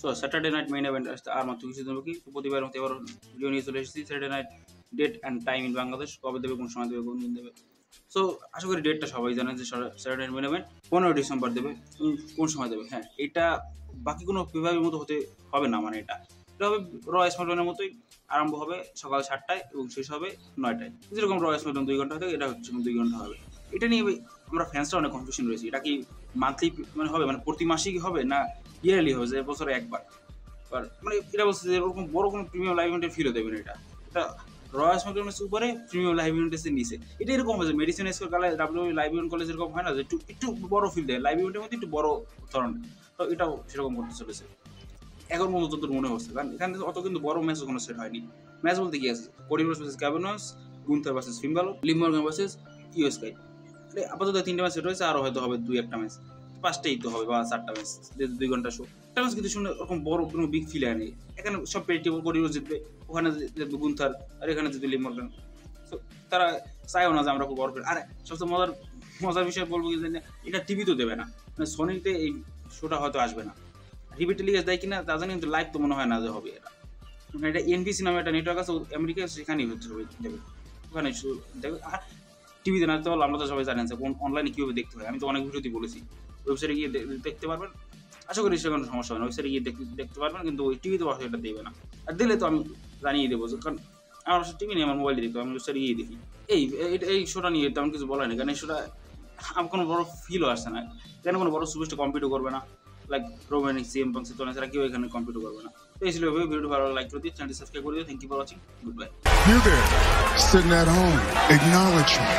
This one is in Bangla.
So Saturday night main event আসতে আর মাত্র কিছুদিন বাকি। প্রতিবারের মতো এবার ভিডিও নিয়ে চলে এসেছি। Saturday night date and time in Bangladesh, কবে দেবে, কোন সময় দেবে, কোন দিন দেবে। সো আশা করি ডেটটা সবাই জানে যে স্যাটারডে মেইন ইভেন্ট 15 ডিসেম্বর দেবে। কোন সময় দেবে? হ্যাঁ, এটা বাকি কোনো বিভাগের মতো হতে হবে না, মানে এটা হবে র স্ম্যাকডাউনের মতোই। আরম্ভ হবে সকাল 7টায় এবং শেষ হবে 9টায়। যেরকম র স্ম্যাকডাউন 2 ঘন্টা থাকে, এটা হচ্ছে 2 ঘন্টা হবে। এটা নিয়ে আমরা ফ্যান্সরা অনেক কনফিউশন রয়েছে। এটা কি মান্থলি মানে হবে, মানে প্রতি মাসেই হবে, না ইয়ারলি হবে, যে বছরে একবার? মানে এটা বলছে যে এরকম বড় কোনো প্রিমিয়াম লাইভ ইভেন্টের ফিল দেবে না। এটা রয়্যাল স্ম্যাকডাউনের উপরে প্রিমিয়াম লাইভ ইভেন্টের নিচে। এটা এরকম হয় যে মেডিসিন স্কোয়ার কালে ডাব্লিউডব্লিউই লাইভ ইভেন্ট কলেজ এরকম হয় না, যে একটু বড় ফিল দেয় লাইভ ইভেন্টের মধ্যে, একটু বড় ধরনের। তো এটাও সেরকম করতে চলেছে এখন পর্যন্ত তোর মনে হচ্ছে, কারণ এখানে অত কিন্তু বড় ম্যাচ কোনো সেট হয়নি। ম্যাচ বলতে কি আছে? কোডি রোডস ভার্সেস ক্যাবেনস, Gunther versus Finn Balor, Liv Morgan versus Iyo Sky. আপাতত 3টে ম্যাচ সেট হয়েছে, আরও হয়তো হবে 2-1টা ম্যাচ, 5টাই তো হবে বা 4টা ম্যাচ, যেহেতু 2 ঘন্টা শো। একটা ম্যাচ কিন্তু শুনে ওরকম বড় কোনো বিগ ফিল হয় নেই। এখানে সব প্রেডিক্টেবল, কোডি রোডস জিতবে, ওখানে যেহেতু গুন্থার, আর এখানে যেহেতু লিভ মর্গান। তো তারা চায়ও না যে আমরা খুব বড় ফিল। আর সবচেয়ে মজার বিষয় বলবো কি, এটা টিভি তো দেবে না, মানে সোনিতে এই শোটা হয়তো আসবে না। রিপিট টেলিকাস্ট দেয় কিনা তা জানি, কিন্তু লাইভ তো মনে হয় না যে হবে। এটা এনবিসি নামে একটা নেটওয়ার্ক আছে আমেরিকায়, সেখানেই হচ্ছে হবে দেবে, ওখানে দেখবে। আর টিভিতে না তো আমরা তো সবাই জানেন যে কোন অনলাইনে কীভাবে দেখতে হয়, আমি তো অনেক ভিডিওতেই বলেছি। ওয়েবসাইটে গিয়ে দেখতে পারবেন, আশা করি সেটা কোনো সমস্যা হবে না। ওয়েবসাইটে গিয়ে দেখতে পারবেন, কিন্তু ওই টিভিতে বাসা এটা দেবে না। আর দিলে তো আমি জানিয়ে দেবো, কারণ আমার টিভি নেই, আমার মোবাইলে দেখতে, আমি ওয়েবসাইটে গিয়ে দেখি। এই শোটা নিয়ে তেমন কিছু বলা নেই, কারণ এই শোটা আমার কোনো বড় ফিলও আসছে না। এখানে কোনো বড় সুপারস্টার কম্পিটও করবে না, লাইক রোমান, সিএম পাঙ্ক, সিতোনা ছাড়া কেউ এখানে কম্পিট করবে না। তো এই ছিল ভিডিও, ভালো লাইক করে দিও, চ্যানেলটি সাবস্ক্রাইব করে দিও। Thank you for watching, goodbye. You there, sitting at home, acknowledge me.